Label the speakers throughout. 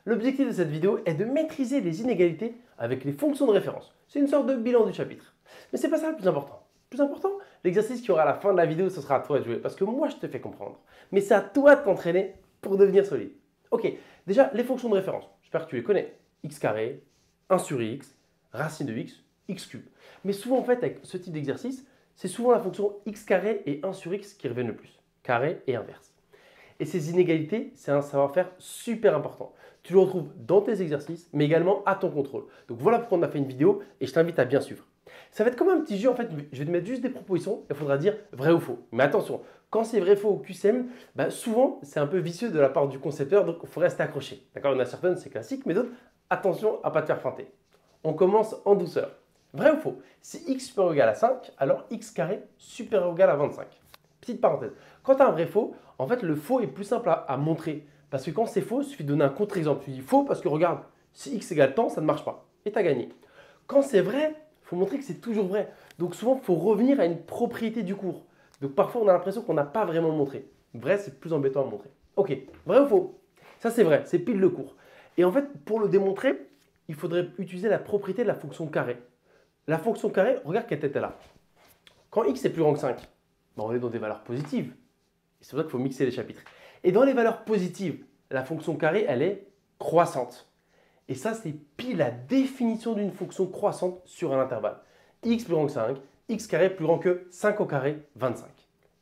Speaker 1: L'objectif de cette vidéo est de maîtriser les inégalités avec les fonctions de référence. C'est une sorte de bilan du chapitre. Mais ce n'est pas ça le plus important. Le plus important, l'exercice qui aura à la fin de la vidéo, ce sera à toi de jouer parce que moi je te fais comprendre. Mais c'est à toi de t'entraîner pour devenir solide. Ok, déjà les fonctions de référence, j'espère que tu les connais. X carré, 1 sur x, racine de x, x cube. Mais souvent en fait avec ce type d'exercice, c'est souvent la fonction x carré et 1 sur x qui reviennent le plus. Carré et inverse. Et ces inégalités, c'est un savoir-faire super important. Tu le retrouves dans tes exercices, mais également à ton contrôle. Donc voilà pourquoi on a fait une vidéo et je t'invite à bien suivre. Ça va être comme un petit jeu, en fait, je vais te mettre juste des propositions et il faudra dire vrai ou faux. Mais attention, quand c'est vrai, faux ou QCM, souvent c'est un peu vicieux de la part du concepteur, donc il faut rester accroché. D'accord? Il y en a certaines, c'est classique, mais d'autres, attention à ne pas te faire feinter. On commence en douceur. Vrai ou faux? Si x supérieur ou égal à 5, alors x carré supérieur ou égal à 25. Petite parenthèse. Quand tu as un vrai faux, en fait, le faux est plus simple à montrer. Parce que quand c'est faux, il suffit de donner un contre-exemple. Tu dis faux parce que regarde, si x égale temps, ça ne marche pas. Et tu as gagné. Quand c'est vrai, il faut montrer que c'est toujours vrai. Donc souvent, il faut revenir à une propriété du cours. Donc parfois, on a l'impression qu'on n'a pas vraiment montré. Vrai, c'est plus embêtant à montrer. Ok, vrai ou faux? Ça, c'est vrai, c'est pile le cours. Et en fait, pour le démontrer, il faudrait utiliser la propriété de la fonction carré. La fonction carré, regarde quelle tête elle a. Quand x est plus grand que 5, on est dans des valeurs positives. C'est pour ça qu'il faut mixer les chapitres. Et dans les valeurs positives, la fonction carré, elle est croissante. Et ça, c'est pile la définition d'une fonction croissante sur un intervalle. X plus grand que 5, x carré plus grand que 5 au carré, 25.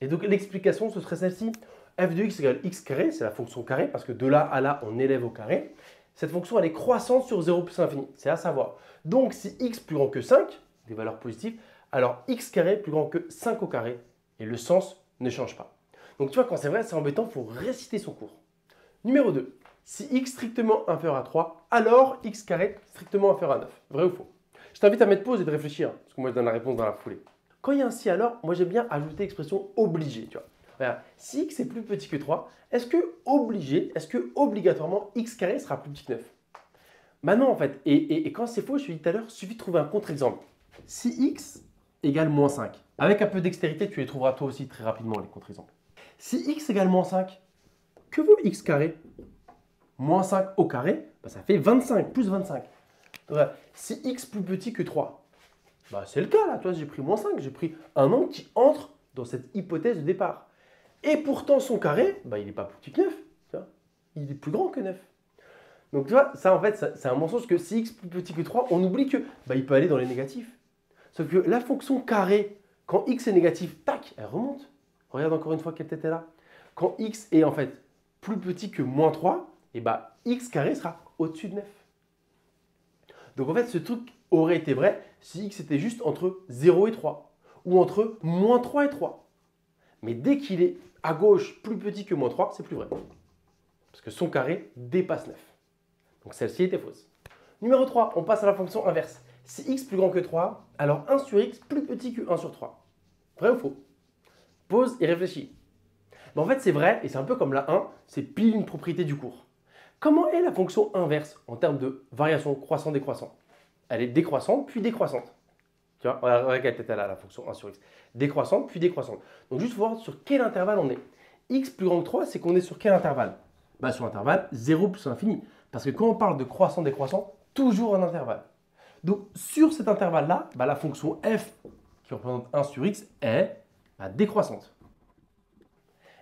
Speaker 1: Et donc l'explication, ce serait celle-ci. F de x égale x carré, c'est la fonction carré, parce que de là à là, on élève au carré. Cette fonction, elle est croissante sur 0 plus l'infini. C'est à savoir. Donc, si x plus grand que 5, des valeurs positives, alors x carré plus grand que 5 au carré. Et le sens ne change pas. Donc tu vois, quand c'est vrai, c'est embêtant, il faut réciter son cours. Numéro 2. Si x strictement inférieur à 3, alors x carré strictement inférieur à 9. Vrai ou faux? Je t'invite à mettre pause et de réfléchir, parce que moi je donne la réponse dans la foulée. Quand il y a un si alors, moi j'aime bien ajouter l'expression obligé. Tu vois. Regarde, si x est plus petit que 3, est-ce que obligé, est-ce que obligatoirement x carré sera plus petit que 9? Bah non en fait, et quand c'est faux, je te l'ai dit tout à l'heure, il suffit de trouver un contre-exemple. Si x égale moins 5, avec un peu dextérité, tu les trouveras toi aussi très rapidement les contre-exemples. Si x égale moins 5, que vaut x carré? Moins 5 au carré, ça fait 25, plus 25. Donc, si x plus petit que 3, c'est le cas là, toi j'ai pris moins 5, j'ai pris un nombre qui entre dans cette hypothèse de départ. Et pourtant son carré, il n'est pas plus petit que 9, tu vois, il est plus grand que 9. Donc tu vois, ça en fait, c'est un mensonge que si x plus petit que 3, on oublie que il peut aller dans les négatifs. Sauf que la fonction carré, quand x est négatif, tac, elle remonte. Regarde encore une fois quelle tête elle a. Quand x est en fait plus petit que moins 3, et x carré sera au-dessus de 9. Donc en fait, ce truc aurait été vrai si x était juste entre 0 et 3, ou entre moins 3 et 3. Mais dès qu'il est à gauche plus petit que moins 3, c'est plus vrai. Parce que son carré dépasse 9. Donc celle-ci était fausse. Numéro 3, on passe à la fonction inverse. Si x plus grand que 3, alors 1 sur x plus petit que 1 sur 3. Vrai ou faux? Pause et réfléchis. En fait, c'est vrai, et c'est un peu comme la 1, c'est pile une propriété du cours. Comment est la fonction inverse en termes de variation croissant-décroissant? Elle est décroissante puis décroissante. Tu vois, regarde quelle tête elle a, la fonction 1 sur x. Décroissante puis décroissante. Donc juste voir sur quel intervalle on est. X plus grand que 3, c'est qu'on est sur quel intervalle? Sur l'intervalle 0 plus l'infini. Parce que quand on parle de croissant-décroissant, toujours un intervalle. Donc sur cet intervalle-là, la fonction f qui représente 1 sur x est décroissante.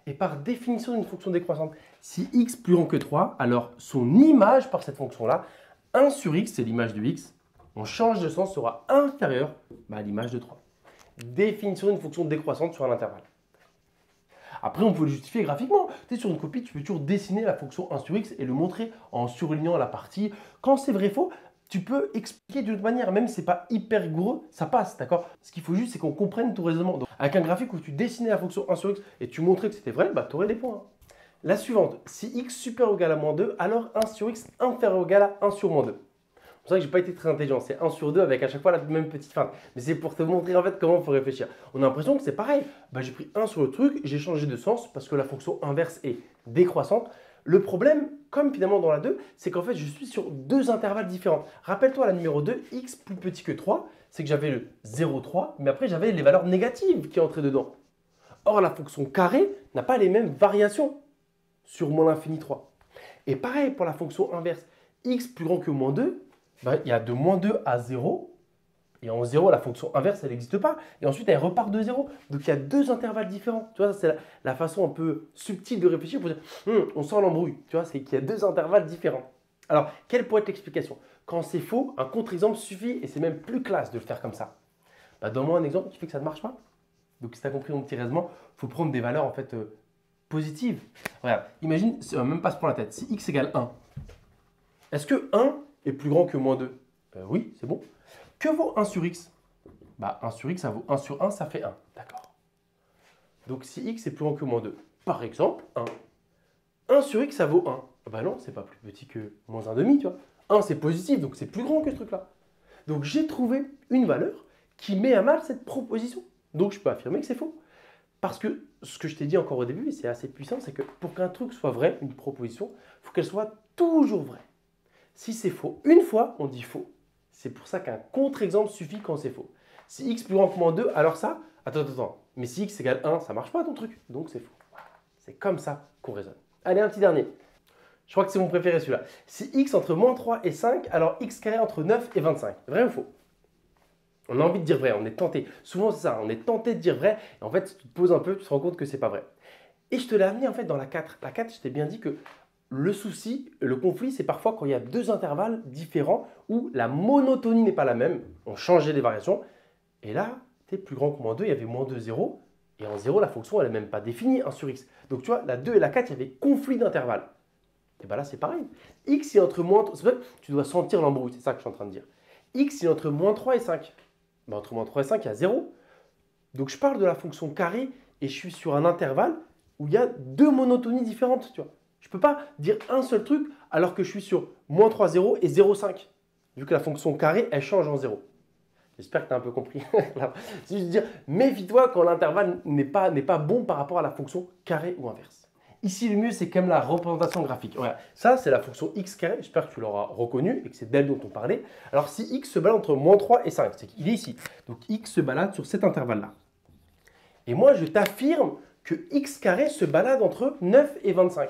Speaker 1: Et par définition d'une fonction décroissante, si x plus grand que 3, alors son image par cette fonction-là, 1 sur x, c'est l'image de x, on change de sens, sera inférieur à l'image de 3. Définition d'une fonction décroissante sur un intervalle. Après, on peut le justifier graphiquement. Tu sais, sur une copie, tu peux toujours dessiner la fonction 1 sur x et le montrer en surlignant la partie. Quand c'est vrai-faux, tu peux expliquer d'une autre manière, même si ce n'est pas hyper rigoureux, ça passe, d'accord? Ce qu'il faut juste, c'est qu'on comprenne ton raisonnement. Donc, avec un graphique où tu dessinais la fonction 1 sur x et tu montrais que c'était vrai, tu aurais des points. La suivante, si x supérieur ou égal à moins 2, alors 1 sur x inférieur ou égal à 1 sur moins 2. C'est vrai que je n'ai pas été très intelligent, c'est 1 sur 2 avec à chaque fois la même petite feinte. Mais c'est pour te montrer en fait comment il faut réfléchir. On a l'impression que c'est pareil. J'ai pris 1 sur le truc, j'ai changé de sens parce que la fonction inverse est décroissante. Le problème, comme finalement dans la 2, c'est qu'en fait je suis sur deux intervalles différents. Rappelle-toi la numéro 2, x plus petit que 3, c'est que j'avais le 0,3, mais après j'avais les valeurs négatives qui entraient dedans. Or la fonction carré n'a pas les mêmes variations sur moins l'infini 3. Et pareil pour la fonction inverse. X plus grand que moins 2, bah, il y a de moins 2 à 0. Et en 0, la fonction inverse, elle n'existe pas. Et ensuite, elle repart de 0. Donc, il y a deux intervalles différents. Tu vois, c'est la façon un peu subtile de réfléchir pour dire, on sent l'embrouille. Tu vois, c'est qu'il y a deux intervalles différents. Alors, quelle pourrait être l'explication? Quand c'est faux, un contre-exemple suffit et c'est même plus classe de le faire comme ça. Bah, donne-moi un exemple qui fait que ça ne marche pas. Donc, si tu as compris mon petit raisonnement, il faut prendre des valeurs en fait positives. Regarde, imagine, même pas se prendre la tête. Si x égale 1, est-ce que 1 est plus grand que moins 2? Oui, c'est bon. Que vaut 1 sur x? Bah, 1 sur x, ça vaut 1 sur 1, ça fait 1. D'accord. Donc, si x est plus grand que moins 2, par exemple, 1. 1 sur x, ça vaut 1. Bah non, c'est pas plus petit que moins 1,5, tu vois. 1, c'est positif, donc c'est plus grand que ce truc-là. Donc, j'ai trouvé une valeur qui met à mal cette proposition. Donc, je peux affirmer que c'est faux. Parce que ce que je t'ai dit encore au début, et c'est assez puissant, c'est que pour qu'un truc soit vrai, une proposition, il faut qu'elle soit toujours vraie. Si c'est faux une fois, on dit faux. C'est pour ça qu'un contre-exemple suffit quand c'est faux. Si x plus grand que moins 2, alors ça, attends. Mais si x égale 1, ça ne marche pas ton truc. Donc c'est faux. C'est comme ça qu'on raisonne. Allez, un petit dernier. Je crois que c'est mon préféré celui-là. Si x entre moins 3 et 5, alors x carré entre 9 et 25. Vrai ou faux? On a envie de dire vrai, on est tenté. Souvent c'est ça, on est tenté de dire vrai. Et en fait, si tu te poses un peu, tu te rends compte que c'est pas vrai. Et je te l'ai amené en fait dans la 4. La 4, je t'ai bien dit que le souci, le conflit, c'est parfois quand il y a deux intervalles différents où la monotonie n'est pas la même. On changeait les variations. Et là, tu es plus grand que moins 2, il y avait moins 2, 0. Et en 0, la fonction, elle n'est même pas définie, 1 sur x. Donc tu vois, la 2 et la 4, il y avait conflit d'intervalle. Et bien là, c'est pareil. X est entre moins 3, c'est vrai, tu dois sentir l'embrouille, c'est ça que je suis en train de dire. X est entre moins 3 et 5. Ben, entre moins 3 et 5, il y a 0. Donc je parle de la fonction carré et je suis sur un intervalle où il y a deux monotonies différentes, tu vois. Je ne peux pas dire un seul truc alors que je suis sur moins 3, 0 et 0, 5. Vu que la fonction carré, elle change en 0. J'espère que tu as un peu compris. C'est juste dire, méfie-toi quand l'intervalle n'est pas bon par rapport à la fonction carré ou inverse. Ici, le mieux, c'est quand même la représentation graphique. Voilà. Ça, c'est la fonction x carré. J'espère que tu l'auras reconnu et que c'est d'elle dont on parlait. Alors, si x se balade entre moins 3 et 5, c'est qu'il est ici. Donc, x se balade sur cet intervalle-là. Et moi, je t'affirme que x carré se balade entre 9 et 25.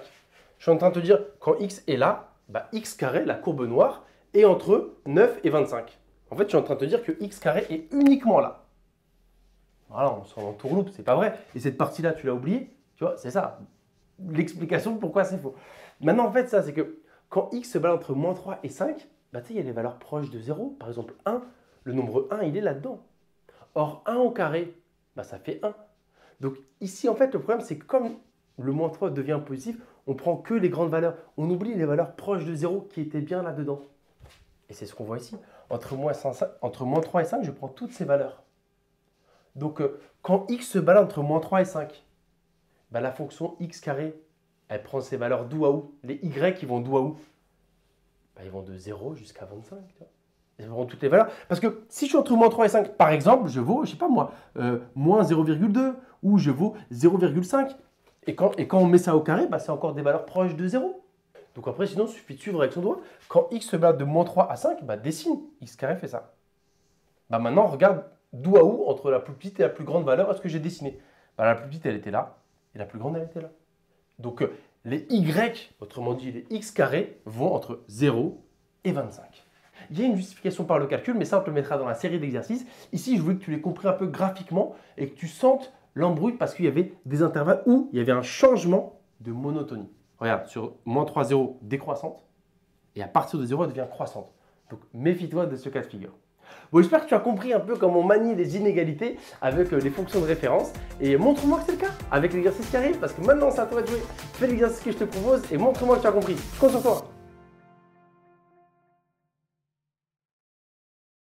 Speaker 1: Je suis en train de te dire, quand x est là, bah x carré, la courbe noire, est entre 9 et 25. En fait, je suis en train de te dire que x carré est uniquement là. Voilà, on s'en entourloupe, c'est pas vrai. Et cette partie-là, tu l'as oubliée. Tu vois, c'est ça. L'explication de pourquoi c'est faux. Maintenant, en fait, ça, c'est que quand x se balade entre moins 3 et 5, bah, tu sais, il y a les valeurs proches de 0. Par exemple, 1, le nombre 1, il est là-dedans. Or, 1 au carré, bah, ça fait 1. Donc ici, en fait, le problème, c'est que comme le moins 3 devient positif, on prend que les grandes valeurs. On oublie les valeurs proches de 0 qui étaient bien là-dedans. Et c'est ce qu'on voit ici. Entre moins 3 et 5, je prends toutes ces valeurs. Donc, quand x se balade entre moins 3 et 5, bah, la fonction x carré, elle prend ses valeurs d'où à où? Les y, ils vont d'où à où? Bah, ils vont de 0 jusqu'à 25. Tu vois. Ils vont toutes les valeurs. Parce que si je suis entre moins 3 et 5, par exemple, je vaux, je sais pas moi, moins 0,2 ou je vaux 0,5. Et quand on met ça au carré, bah, c'est encore des valeurs proches de 0. Donc après, sinon, il suffit de suivre avec son doigt. Quand x se balade de moins 3 à 5, bah, dessine. X carré fait ça. Bah, maintenant, regarde d'où à où, entre la plus petite et la plus grande valeur, est-ce que j'ai dessiné? Bah, la plus petite, elle était là. Et la plus grande, elle était là. Donc, les y, autrement dit les x carrés, vont entre 0 et 25. Il y a une justification par le calcul, mais ça, on te le mettra dans la série d'exercices. Ici, je voulais que tu l'aies compris un peu graphiquement et que tu sentes l'embrouille parce qu'il y avait des intervalles où il y avait un changement de monotonie. Regarde, sur moins 3, 0, décroissante. Et à partir de 0, elle devient croissante. Donc, méfie-toi de ce cas de figure. Bon, j'espère que tu as compris un peu comment on manie les inégalités avec les fonctions de référence. Et montre-moi que c'est le cas avec l'exercice qui arrive, parce que maintenant c'est à toi de jouer. Fais l'exercice que je te propose et montre-moi que tu as compris. Je compte sur toi.